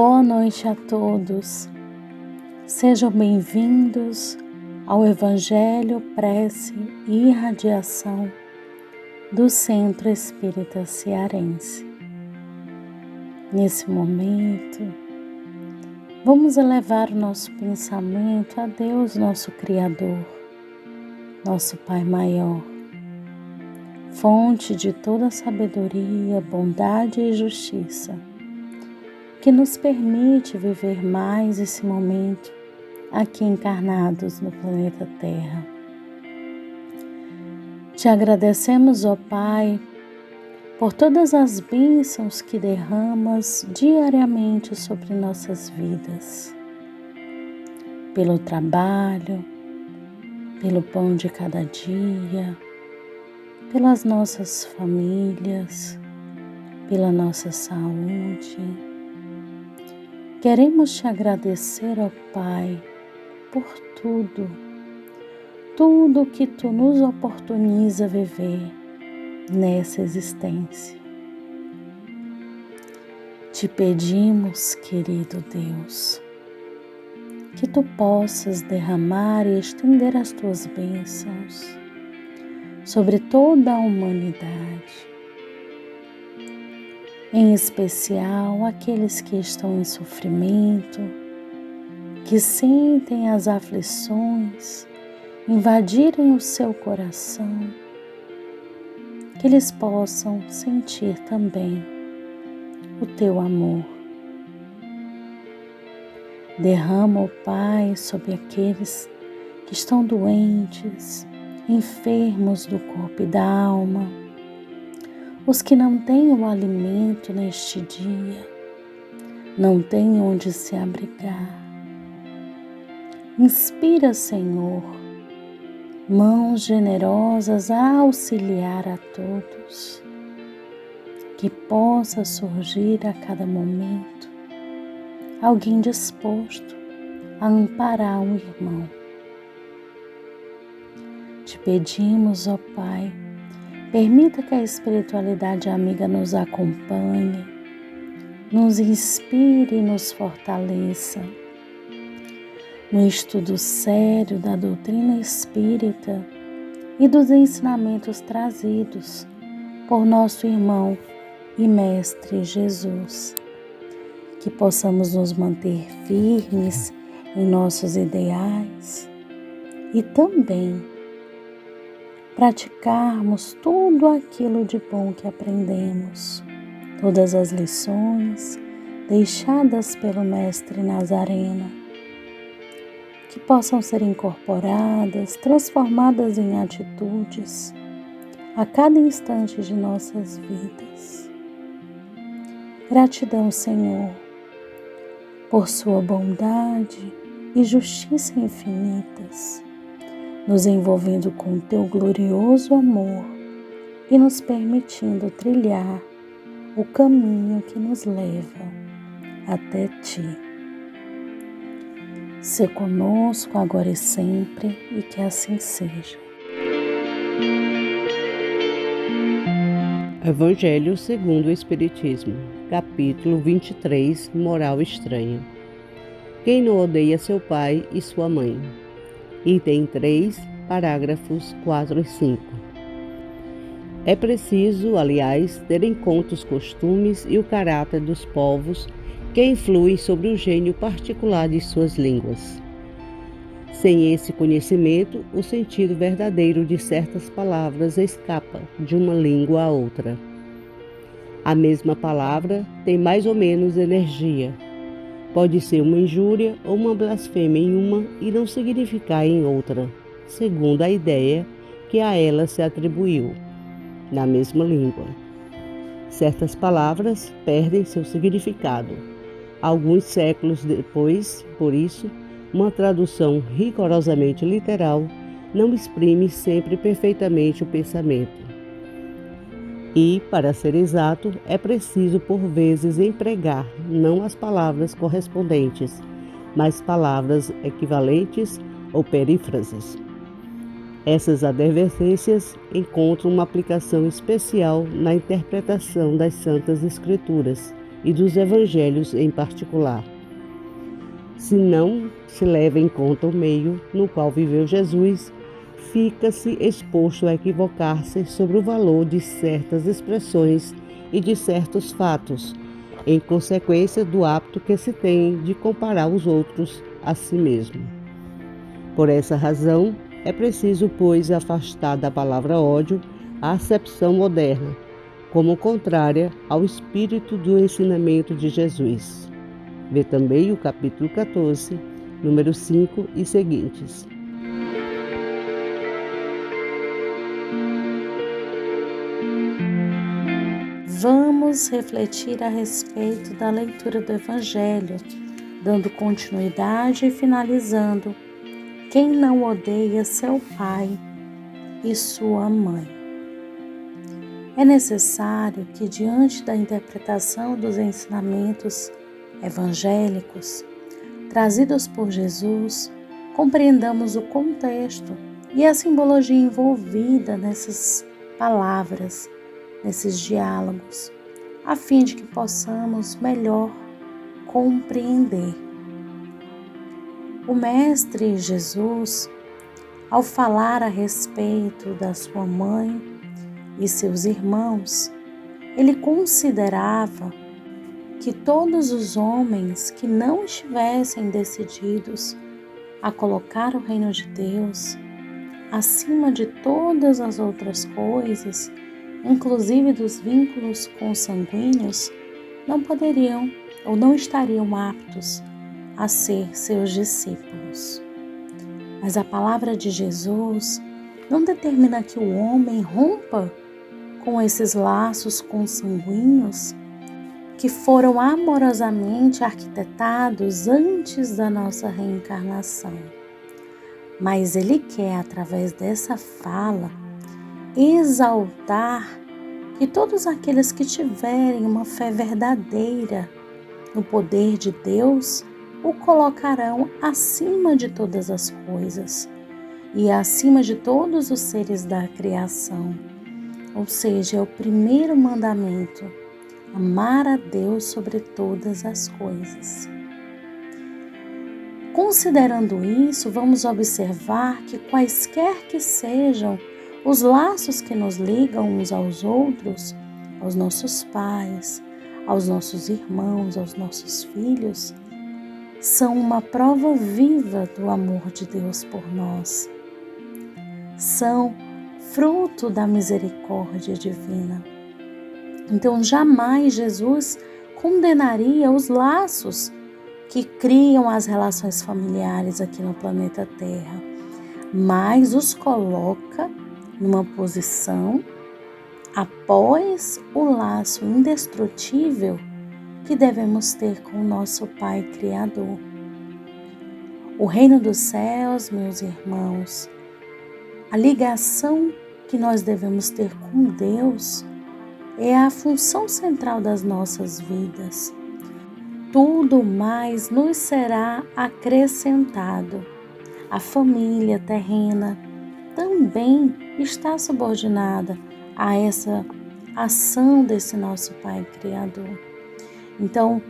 Boa noite a todos. Sejam bem-vindos ao Evangelho, Prece e Irradiação do Centro Espírita Cearense. Nesse momento, vamos elevar o nosso pensamento a Deus, nosso Criador, nosso Pai Maior, fonte de toda sabedoria, bondade e justiça, que nos permite viver mais esse momento aqui encarnados no planeta Terra. Te agradecemos, ó Pai, por todas as bênçãos que derramas diariamente sobre nossas vidas, pelo trabalho, pelo pão de cada dia, pelas nossas famílias, pela nossa saúde. Queremos te agradecer, ó Pai, por tudo que Tu nos oportuniza viver nessa existência. Te pedimos, querido Deus, que Tu possas derramar e estender as Tuas bênçãos sobre toda a humanidade, em especial aqueles que estão em sofrimento, que sentem as aflições invadirem o seu coração, que eles possam sentir também o Teu amor. Derrama, ó Pai, sobre aqueles que estão doentes, enfermos do corpo e da alma, os que não têm o alimento neste dia, não têm onde se abrigar. Inspira, Senhor, mãos generosas a auxiliar a todos, que possa surgir a cada momento alguém disposto a amparar um irmão. Te pedimos, ó Pai, permita que a espiritualidade amiga nos acompanhe, nos inspire e nos fortaleça no estudo sério da doutrina espírita e dos ensinamentos trazidos por nosso irmão e mestre Jesus. Que possamos nos manter firmes em nossos ideais e também praticarmos tudo aquilo de bom que aprendemos, todas as lições deixadas pelo Mestre Nazareno, que possam ser incorporadas, transformadas em atitudes a cada instante de nossas vidas. Gratidão, Senhor, por Sua bondade e justiça infinitas, nos envolvendo com Teu glorioso amor e nos permitindo trilhar o caminho que nos leva até Ti. Se conosco agora e sempre, e que assim seja. Evangelho segundo o Espiritismo, capítulo 23, Moral Estranha. Quem não odeia seu pai e sua mãe? Item 3, parágrafos 4 e 5. É preciso, aliás, ter em conta os costumes e o caráter dos povos que influem sobre o gênio particular de suas línguas. Sem esse conhecimento, o sentido verdadeiro de certas palavras escapa de uma língua a outra. A mesma palavra tem mais ou menos energia. Pode ser uma injúria ou uma blasfêmia em uma e não significar em outra, segundo a ideia que a ela se atribuiu, na mesma língua. Certas palavras perdem seu significado. Alguns séculos depois, por isso, uma tradução rigorosamente literal não exprime sempre perfeitamente o pensamento. E, para ser exato, é preciso por vezes empregar não as palavras correspondentes, mas palavras equivalentes ou perífrases. Essas advertências encontram uma aplicação especial na interpretação das Santas Escrituras e dos evangelhos em particular. Se não se leva em conta o meio no qual viveu Jesus, fica-se exposto a equivocar-se sobre o valor de certas expressões e de certos fatos, em consequência do hábito que se tem de comparar os outros a si mesmo. Por essa razão, é preciso, pois, afastar da palavra ódio a acepção moderna, como contrária ao espírito do ensinamento de Jesus. Vê também o capítulo 14, número 5 e seguintes. Vamos refletir a respeito da leitura do Evangelho, dando continuidade e finalizando: quem não odeia seu pai e sua mãe? É necessário que, diante da interpretação dos ensinamentos evangélicos trazidos por Jesus, compreendamos o contexto e a simbologia envolvida nessas palavras, nesses diálogos, a fim de que possamos melhor compreender. O Mestre Jesus, ao falar a respeito da sua mãe e seus irmãos, ele considerava que todos os homens que não estivessem decididos a colocar o reino de Deus acima de todas as outras coisas, inclusive dos vínculos consanguíneos, não poderiam ou não estariam aptos a ser seus discípulos. Mas a palavra de Jesus não determina que o homem rompa com esses laços consanguíneos que foram amorosamente arquitetados antes da nossa reencarnação. Mas ele quer, através dessa fala, exaltar que todos aqueles que tiverem uma fé verdadeira no poder de Deus o colocarão acima de todas as coisas e acima de todos os seres da criação. Ou seja, é o primeiro mandamento: amar a Deus sobre todas as coisas. Considerando isso, vamos observar que quaisquer que sejam os laços que nos ligam uns aos outros, aos nossos pais, aos nossos irmãos, aos nossos filhos, são uma prova viva do amor de Deus por nós. São fruto da misericórdia divina. Então, jamais Jesus condenaria os laços que criam as relações familiares aqui no planeta Terra, mas os coloca numa posição após o laço indestrutível que devemos ter com o nosso Pai Criador. O reino dos céus, meus irmãos, a ligação que nós devemos ter com Deus é a função central das nossas vidas. Tudo mais nos será acrescentado. A família terrena também está subordinada a essa ação desse nosso Pai Criador. Então,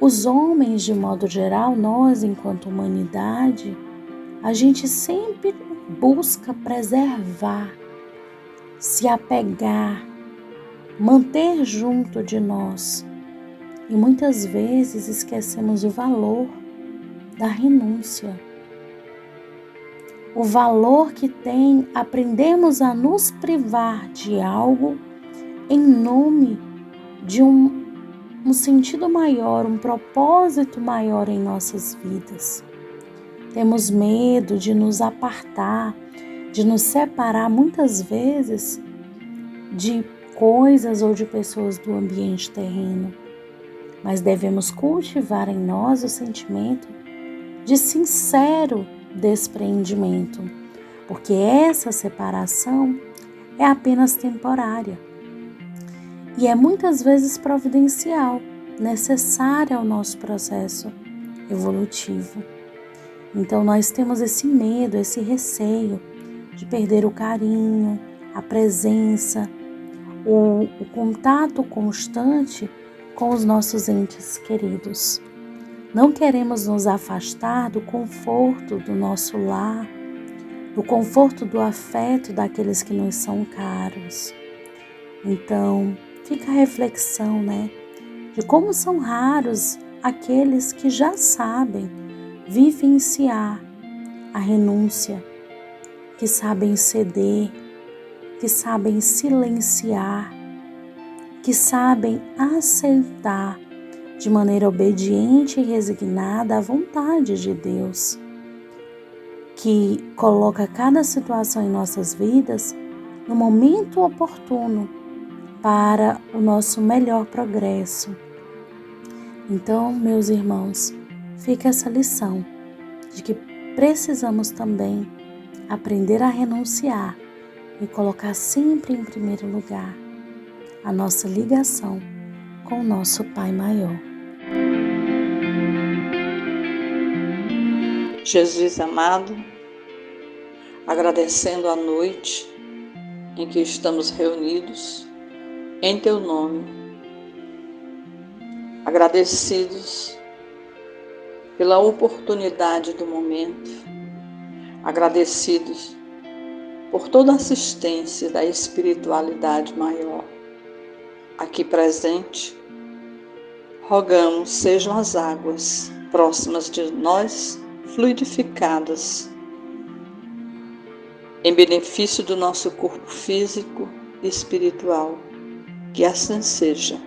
os homens, de modo geral, nós, enquanto humanidade, a gente sempre busca preservar, se apegar, manter junto de nós. E muitas vezes esquecemos o valor da renúncia. O valor que tem aprendermos a nos privar de algo em nome de um sentido maior, um propósito maior em nossas vidas. Temos medo de nos apartar, de nos separar muitas vezes de coisas ou de pessoas do ambiente terreno. Mas devemos cultivar em nós o sentimento de sincero desprendimento, porque essa separação é apenas temporária e é muitas vezes providencial, necessária ao nosso processo evolutivo. Então nós temos esse medo, esse receio de perder o carinho, a presença, o contato constante com os nossos entes queridos. Não queremos nos afastar do conforto do nosso lar, do conforto do afeto daqueles que nos são caros. Então, fica a reflexão, de como são raros aqueles que já sabem vivenciar a renúncia, que sabem ceder, que sabem silenciar, que sabem aceitar de maneira obediente e resignada a vontade de Deus, que coloca cada situação em nossas vidas no momento oportuno para o nosso melhor progresso. Então, meus irmãos, fica essa lição de que precisamos também aprender a renunciar e colocar sempre em primeiro lugar a nossa ligação com o nosso Pai Maior. Jesus amado, agradecendo a noite em que estamos reunidos em Teu nome, agradecidos pela oportunidade do momento, agradecidos por toda a assistência da espiritualidade maior aqui presente. Rogamos sejam as águas próximas de nós fluidificadas em benefício do nosso corpo físico e espiritual. Que assim seja.